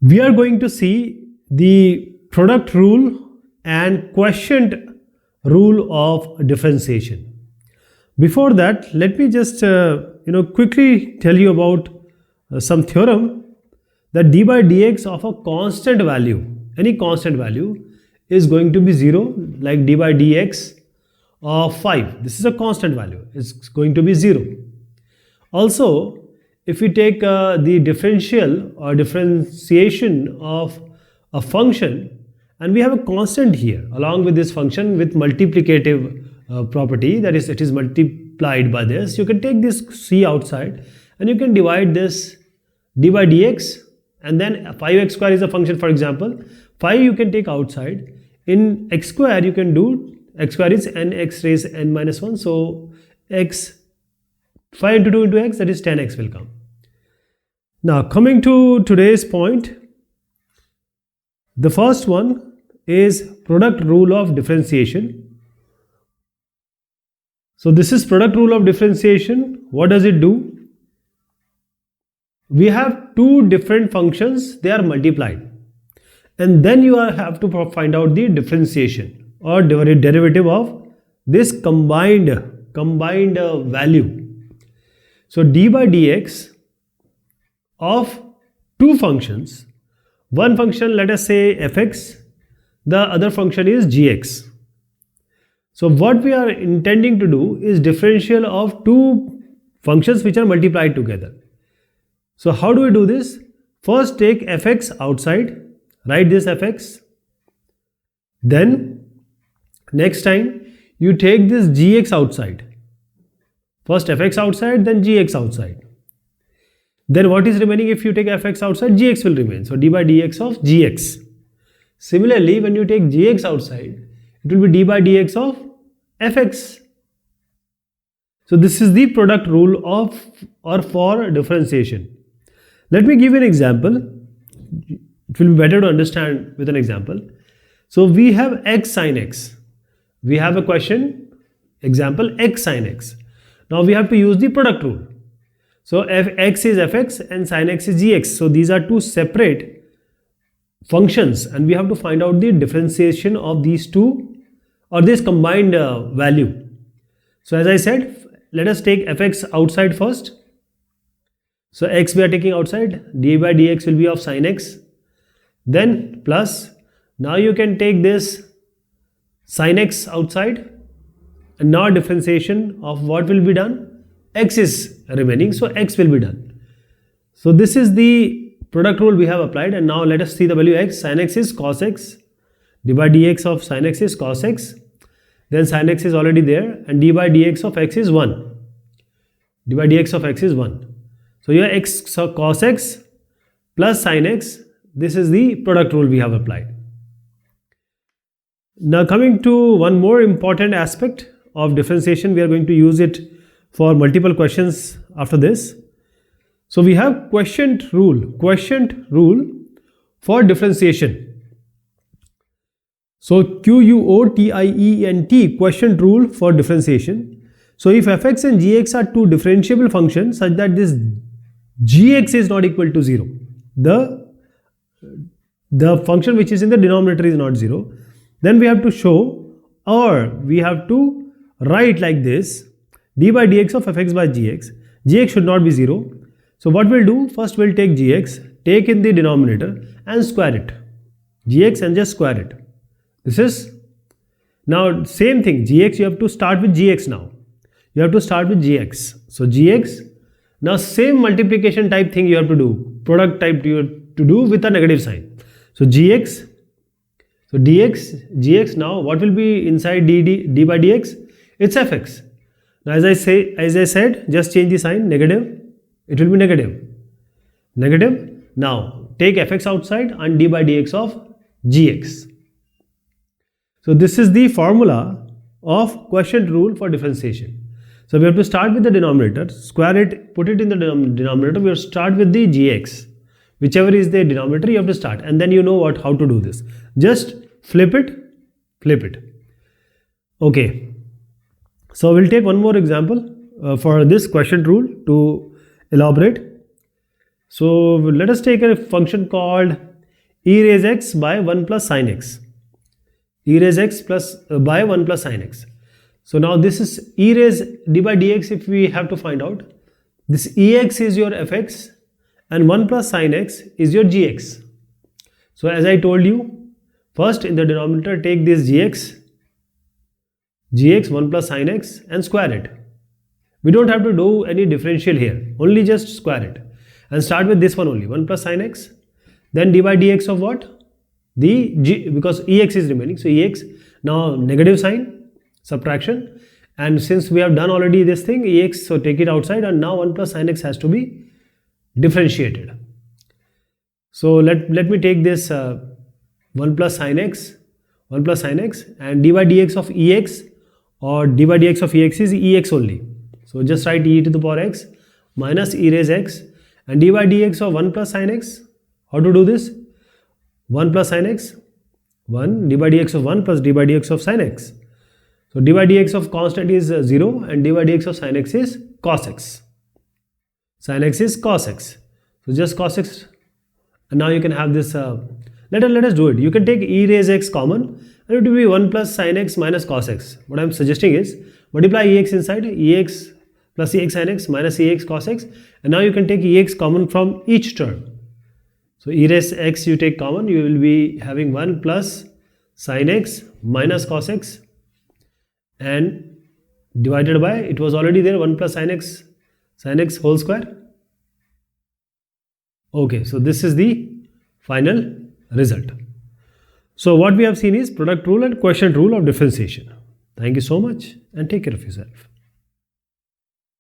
We are going to see the product rule and quotient rule of differentiation. Before that, let me just quickly tell you about some theorem that d by dx of a constant value, any constant value, is going to be 0, like d by dx of 5. This is a constant value, it's going to be 0. Also, if we take the differential or differentiation of a function, and we have a constant here along with this function with multiplicative property, that is, it is multiplied by this, you can take this c outside and you can divide this d by dx, and then 5x square is a function, for example, 5 you can take outside. In x square you can do, x square is nx raised n minus 1, so x, 5 into 2 into x, that is 10x will come. Now coming to today's point, the first one is product rule of differentiation. So this is product rule of differentiation. What does it do? We have two different functions, they are multiplied, and then you have to find out the differentiation or derivative of this combined value. So d by dx of two functions, one function, let us say fx, the other function is gx. So what we are intending to do is differential of two functions which are multiplied together. So how do we do this? First take fx outside, write this fx, then next time you take this gx outside. First fx outside, then gx outside. Then what is remaining? If you take fx outside, gx will remain. So d by dx of gx. Similarly, when you take gx outside, it will be d by dx of fx. So this is the product rule of or for differentiation. Let me give you an example. It will be better to understand with an example. So we have x sin x. We have a question, example, x sin x. Now we have to use the product rule. So x is fx and sin x is gx. So these are two separate functions and we have to find out the differentiation of these two or this combined value. So as I said, let us take fx outside first. So x we are taking outside, d by dx will be of sin x, then plus, now you can take this sin x outside, and now differentiation of what will be done, x is remaining, so x will be done. So this is the product rule we have applied, and now let us see the value x. Sin x is cos x, d by dx of sin x is cos x, then sin x is already there, and d by dx of x is 1. d by dx of x is 1. So here x, so cos x plus sin x, this is the product rule we have applied. Now coming to one more important aspect of differentiation, we are going to use it for multiple questions after this. So we have quotient rule for differentiation. So QUOTIENT, quotient rule for differentiation. So if fx and gx are two differentiable functions such that this gx is not equal to 0, the function which is in the denominator is not 0, then we have to show, or we have to write like this, d by dx of fx by gx. Gx should not be 0. So what we'll do, first we'll take gx, take in the denominator and square it. Gx and just square it. This is, now same thing, gx, you have to start with gx now. You have to start with gx. So gx, now same multiplication type thing you have to do, product type you have to do with a negative sign. So gx, so dx, gx, now what will be inside d by dx? It's fx. Now as I said, just change the sign, negative, it will be negative. Negative, now take fx outside and d by dx of gx. So this is the formula of quotient rule for differentiation. So we have to start with the denominator, square it, put it in the denominator, we have to start with the gx. Whichever is the denominator, you have to start, and then you know how to do this. Just flip it. Okay. So we'll take one more example for this quotient rule to elaborate. So let us take a function called e raise x by 1 plus sin x. E raise x plus by 1 plus sin x. So now this is e raise d by dx. If we have to find out, this ex is your fx and 1 plus sin x is your gx. So as I told you, first in the denominator take this gx 1 plus sin x and square it. We don't have to do any differential here, only just square it and start with this one only, 1 plus sin x, then d by dx of what? The g, because ex is remaining, so ex, now negative sign, subtraction, and since we have done already this thing, ex, so take it outside, and now 1 plus sin x has to be differentiated. So let me take this 1 plus sin x and d by dx of ex, or d by dx of ex is ex only. So just write e to the power x minus e raise x, and d by dx of 1 plus sin x. How to do this? 1 plus sin x, 1, d by dx of 1 plus d by dx of sin x. So d by dx of constant is 0 and d by dx of sin x is cos x. Sin x is cos x. So just cos x, and now you can have this, let us do it. You can take e raise x common and it will be 1 plus sin x minus cos x. What I am suggesting is multiply ex inside, ex plus ex sin x minus ex cos x, and now you can take ex common from each term. So e raise x you take common, you will be having 1 plus sin x minus cos x and divided by, it was already there, 1 plus sin x whole square. Okay, so this is the final result. So what we have seen is product rule and quotient rule of differentiation. Thank you so much and take care of yourself.